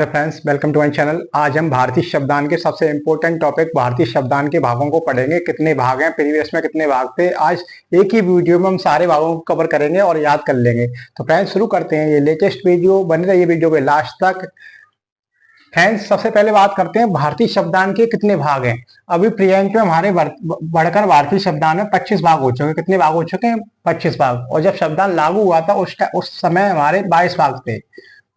Friends, welcome to my channel. आज हम भारतीय शब्दान के सबसे इंपॉर्टेंट टॉपिक भारतीय शब्दान के भागों को पढ़ेंगे। कितने भाग हैं, प्रीवियस में कितने भाग थे। आज एक ही वीडियो में हम सारे भागों को कवर करेंगे और याद कर लेंगे। तो फ्रेंड्स शुरू करते हैं। ये लेटेस्ट वीडियो बने रहिए वीडियो के लास्ट तक। फ्रेंड्स सबसे पहले बात करते हैं भारतीय शब्दान के कितने भाग हैं। अभी प्रेजेंट में हमारे बढ़कर भारतीय शब्दान में 25 भाग हो चुके हैं। कितने भाग हो चुके हैं? 25 भाग। और जब शब्दान लागू हुआ था उस समय हमारे 22 भाग थे।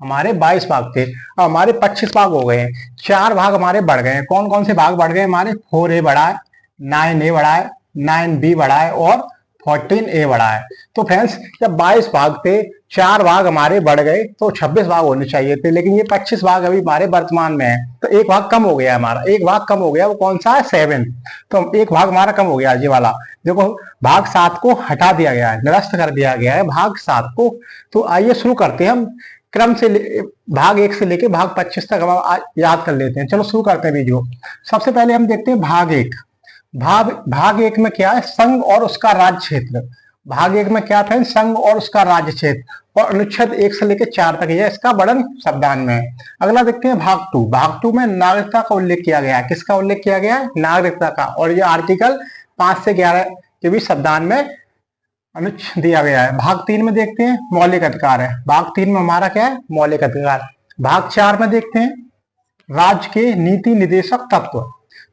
हमारे 22 भाग थे, अब हमारे 25 भाग हो गए हैं। 4 भाग हमारे बढ़ गए हैं। कौन कौन से भाग बढ़ गए? हमारे 4A बढ़ा है, 9A बढ़ा है, 9B बढ़ा है और 14A बढ़ा है। तो फ्रेंड्स जब 22 भाग थे, 4 भाग हमारे बढ़ गए तो 26 भाग होने चाहिए थे, लेकिन ये 25 भाग अभी हमारे वर्तमान में है। तो एक भाग कम हो गया हमारा, एक भाग कम हो गया। वो कौन सा है? 7। तो एक भाग हमारा कम हो गया ये वाला। देखो भाग 7 को हटा दिया गया है, निरस्त कर दिया गया है भाग 7 को। तो आइए शुरू करते हैं हम क्रम से। भाग 1 से लेके भाग 25 तक हम याद कर लेते हैं। चलो शुरू करते हैं वीडियो। सबसे पहले हम देखते हैं भाग 1। भाग 1 में क्या है? संघ और उसका राज्य क्षेत्र। भाग 1 में क्या था? संघ और उसका राज्य क्षेत्र। और अनुच्छेद 1 से लेकर 4 तक यह इसका वर्णन शब्दान में है। अगला देखते हैं भाग 2। भाग 2 में नागरिकता का उल्लेख किया गया है। किसका उल्लेख किया गया है? नागरिकता का। और यह आर्टिकल 5 से 11 के बीच शब्दान में अनुच्छेद दिया गया है। भाग 3 में देखते हैं मौलिक अधिकार है। भाग 3 में हमारा क्या है? मौलिक अधिकार। भाग 4 में देखते हैं राज्य के नीति निर्देशक तत्व।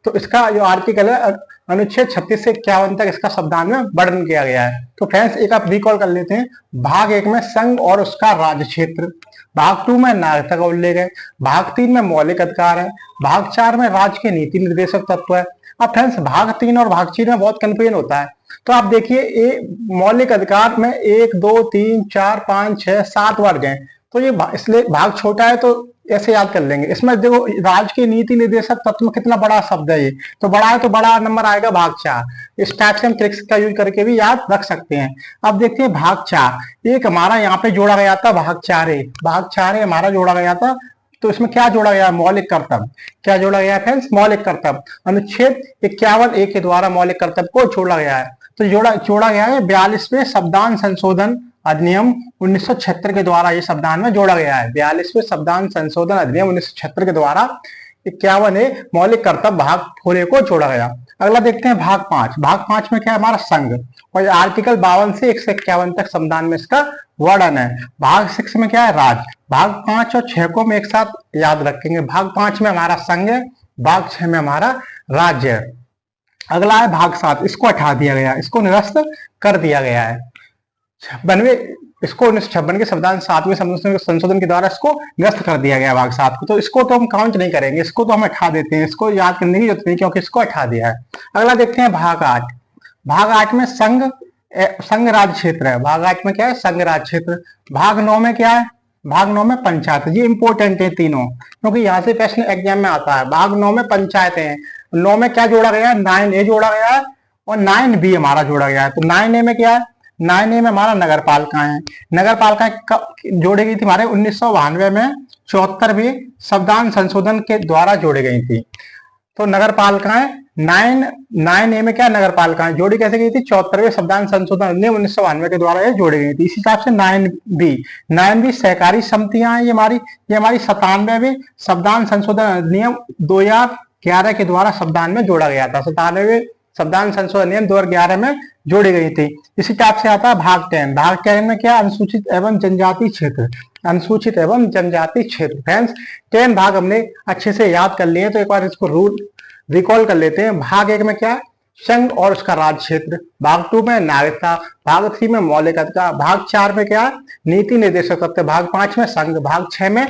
तो इसका जो आर्टिकल है अनुच्छेद 36 से 51 तक इसका शब्दान में वर्णन किया गया है। तो फ्रेंड्स एक आप रिकॉल कर लेते हैं। भाग 1 में संघ और उसका राज्य क्षेत्र। भाग 2 में नागरिकता का उल्लेख है। भाग 3 में मौलिक अधिकार है। भाग 4 में राज्य के नीति निर्देशक तत्व है। अब फ्रेंड्स भाग 3 और भाग 4 में बहुत कंफ्यूजन होता है। तो आप देखिए मौलिक अधिकार में 1 2 3 4 5 6 7 वर्ग हैं। तो ये इसलिए भाग छोटा है तो ऐसे याद कर लेंगे। इसमें देखो राज्य के नीति निर्देशक तत्व में कितना बड़ा शब्द है ये, तो बड़ा है तो बड़ा नंबर आएगा भाग 4। इस टाइप से हम ट्रिक्स का यूज करके भी याद रख सकते हैं। अब देखते हैं भाग 4। एक हमारा यहाँ पे जोड़ा गया था भाग 4A। भाग 4A हमारा जोड़ा गया था। तो इसमें क्या जोड़ा गया? मौलिक कर्तव्य। क्या जोड़ा गया है फ्रेंड्स? मौलिक कर्तव्य। अनुच्छेद 51A के द्वारा मौलिक कर्तव्य को जोड़ा गया है। तो जोड़ा गया है 42वें शब्दान संशोधन अधिनियम 1976 के द्वारा ये शब्दान में जोड़ा गया है। 42वें शब्दान संशोधन अधिनियम 1976 के द्वारा 51A मौलिक कर्तव्य भाग 4A को जोड़ा गया। अगला देखते हैं भाग 5। भाग 5 में क्या है? हमारा संघ। और आर्टिकल 52 से 151 तक शब्दान में इसका वर्णन है। भाग 6 में क्या है? राज्य। भाग 5 और 6 को हम एक साथ याद रखेंगे। भाग 5 में हमारा संघ है, भाग 6 में हमारा राज्य है। अगला है भाग 7। इसको हटा दिया गया, इसको निरस्त कर दिया गया है। 1956 के संविधान 7वें संशोधन के द्वारा इसको निरस्त कर दिया गया भाग 7 को। तो इसको तो हम काउंट नहीं करेंगे, इसको तो हम हटा देते हैं। इसको याद करने की जरूरत नहीं क्योंकि इसको हटा दिया है। अगला देखते हैं भाग 8। भाग 8 में संघ राज्य क्षेत्र है। भाग 8 में क्या है? संघ राज्य क्षेत्र। भाग 9 में क्या है? भाग 9 में पंचायत। ये इंपॉर्टेंट है तीनों, क्योंकि यहाँ से प्रश्न एग्जाम में आता है। भाग 9 में पंचायतें हैं। 9 में क्या जोड़ा गया है? 9A जोड़ा गया है और 9B हमारा जोड़ा गया है। तो 9A में क्या है? 9A में हमारा नगर पालिकाएं हैं। नगर पालिकाएं जोड़ी गई थी हमारे 1992 में 74वें संविधान संशोधन के द्वारा जोड़ी गई थी। तो नगर पालिकाएं 9A में क्या? नगर पालिकाएं जोड़ी कैसे गई थी? 74वें संविधान संशोधन अधिनियम 1992 के द्वारा ये जोड़ी गई थी। इसी हिसाब से 9B सहकारी समितियां हैं। ये हमारी 97वें संविधान संशोधन अधिनियम 2011 के द्वारा संविधान में जोड़ा गया था। 97वें संविधान संशोधन अधिनियम 2011 में जोड़ी गई थी। इसी टाइप से आता है भाग 10। भाग 10 में क्या? अनुसूचित एवं जनजाति क्षेत्र। अनुसूचित एवं जनजाति क्षेत्र। फ्रेंड्स 10 भाग हमने अच्छे से याद कर लिए, तो एक बार इसको रिकॉल कर लेते हैं। भाग 1 में क्या है? संघ और उसका राज्य क्षेत्र। भाग 2 में नागरिकता। भाग 3 में मौलिक अधिकार। भाग 4 में क्या है? नीति निर्देशक तत्व। भाग 5 में संघ। भाग 6 में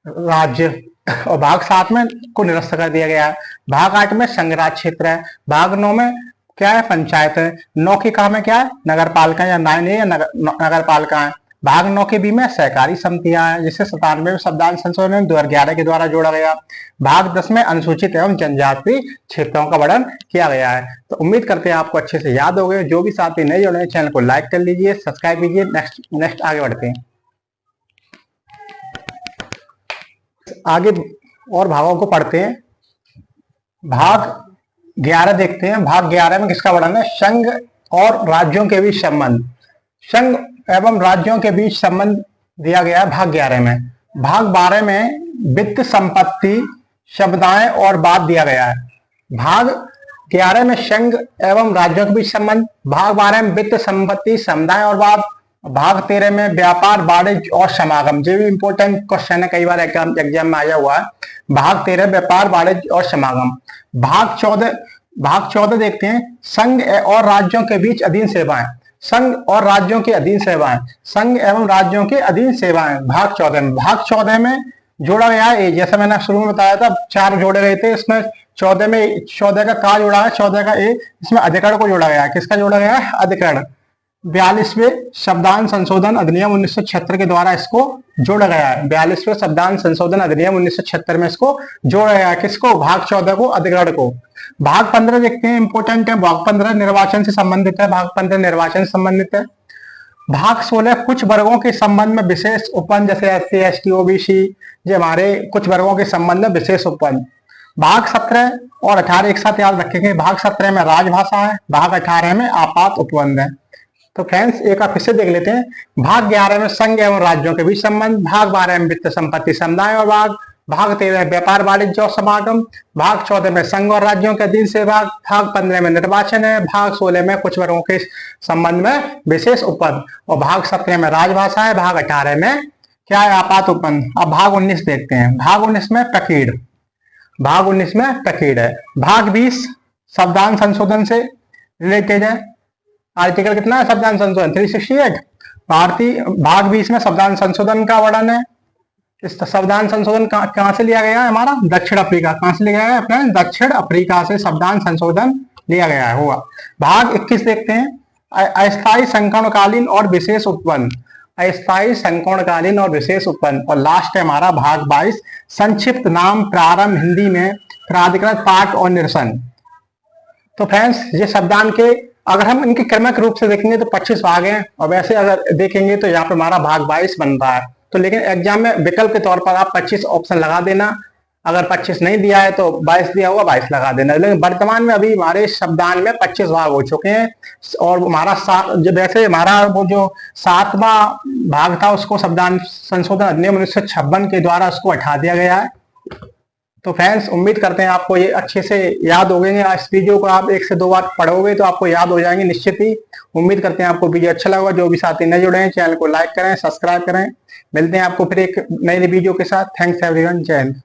राज्य और भाग 7 में को निरस्त कर दिया गया है। भाग 8 में संघ राज्य क्षेत्र है। भाग 9 में क्या है? पंचायत है। 9 के का में क्या है? नगर पालिका या 9A या नगर पालिका है। भाग 9 के बी में सहकारी समितियां हैं, जिसे 97वें संविधान संशोधन 2011 के द्वारा जोड़ा गया। भाग 10 में अनुसूचित एवं जनजाति क्षेत्रों का वर्णन किया गया है। तो उम्मीद करते हैं आपको अच्छे से याद हो गए। जो भी साथी नए जुड़े हैं चैनल को लाइक कर लीजिए, सब्सक्राइब कीजिए। नेक्स्ट आगे बढ़ते हैं। आगे और भागों को पढ़ते हैं। भाग 11 देखते हैं। भाग 11 में किसका वर्णन है? संघ और राज्यों के बीच संबंध। संघ एवं राज्यों के बीच संबंध दिया गया है भाग 11 में। भाग 12 में वित्त संपत्ति शब्दाएं और बात दिया गया है। भाग 11 में संघ एवं राज्यों के बीच संबंध, भाग 12 में वित्त संपत्ति समुदाय और बात, भाग 13 में व्यापार वाणिज्य और समागम। ये भी इंपॉर्टेंट क्वेश्चन है, कई बार एग्जाम में आया हुआ है। भाग 13 व्यापार वाणिज्य और समागम। भाग 14 देखते हैं संघ और राज्यों के बीच अधीन सेवाएं, संघ और राज्यों के अधीन सेवाएं, संघ एवं राज्यों के अधीन सेवाएं। भाग 14 में जोड़ा गया है, जैसा मैंने शुरू में बताया था 4 जोड़े गए थे, इसमें 14 का जोड़ा है, 14 का इसमें अधिकरण को जोड़ा गया है। किसका जोड़ा गया है? अधिकरण। 42वें शब्दान संशोधन अधिनियम 1976 के द्वारा इसको जोड़ा गया है। 42वें शब्दान संशोधन अधिनियम 1976 में इसको जोड़ा गया है। किसको? भाग 14 को, अधिकरण को। भाग 15 देखते हैं, इंपोर्टेंट है। भाग 15 निर्वाचन से संबंधित है। भाग 15 निर्वाचन से संबंधित है। भाग 16 कुछ वर्गों के संबंध में विशेष उपबंध, जैसे SC ST OBC, ये हमारे कुछ वर्गों के संबंध में विशेष उपबंध। भाग 17 और 18 एक साथ याद रखेंगे। भाग 17 में राजभाषा है, भाग 18 में आपात उपबंध है। तो फ्रेंड्स एक आप फिर से देख लेते हैं। भाग 11 में संघ एवं राज्यों के बीच संबंध, भाग 12 में वित्त संपत्ति समुदाय और भाग 13 में व्यापार वाणिज्य और समागम, भाग 14 में संघ और राज्यों के अधीन से भाग 15 में निर्वाचन है, भाग 16 में कुछ वर्गों के संबंध में विशेष उपबंध, और भाग 17 में राजभाषा है, भाग 18 में क्या है? आपात उपबंध। अब भाग 19 देखते हैं। भाग 19 में प्रकीर्ण, भाग 19 में प्रकीर्ण है। भाग 20 शब्दान संशोधन से रिलेटेड है। आर्टिकल कितना है? शब्दान संशोधन 368। भाग 20 में शब्दान संशोधन का वर्णन है। इस शब्दान संशोधन कहां से लिया गया है? हमारा दक्षिण अफ्रीका। कहां से लिया गया है अपने? दक्षिण अफ्रीका से शब्दान संशोधन लिया गया है हुआ। भाग 21 देखते हैं। अस्थायी संकर्णकालीन और विशेष उपबंध, अस्थायी संकर्णकालीन और विशेष उपबंध। और लास्ट है हमारा भाग 22 संक्षिप्त नाम प्रारंभ, हिंदी में प्राधिकृत पाठ और निरसन। तो फ्रेंड्स ये शब्दान के अगर हम इनके क्रमिक रूप से देखेंगे तो 25 भाग हैं, और वैसे अगर देखेंगे तो यहाँ पे हमारा भाग 22 बन रहा है। तो लेकिन एग्जाम में विकल्प के तौर पर आप 25 ऑप्शन लगा देना। अगर 25 नहीं दिया है तो 22 दिया हुआ 22 लगा देना। लेकिन वर्तमान में अभी हमारे शब्दान में 25 भाग हो चुके हैं, और हमारा वैसे हमारा वो जो 7वां भाग था उसको शब्दान संशोधन अधिनियम 1956 के द्वारा उसको हटा दिया गया है। तो फ्रेंड्स उम्मीद करते हैं आपको ये अच्छे से याद हो गए। इस वीडियो को आप 1 से 2 बार पढ़ोगे तो आपको याद हो जाएंगे निश्चित ही। उम्मीद करते हैं आपको वीडियो अच्छा लगा। जो भी साथी नए जुड़े हैं चैनल को लाइक करें, सब्सक्राइब करें। मिलते हैं आपको फिर एक नई वीडियो के साथ। Thanks everyone. जय हिंद।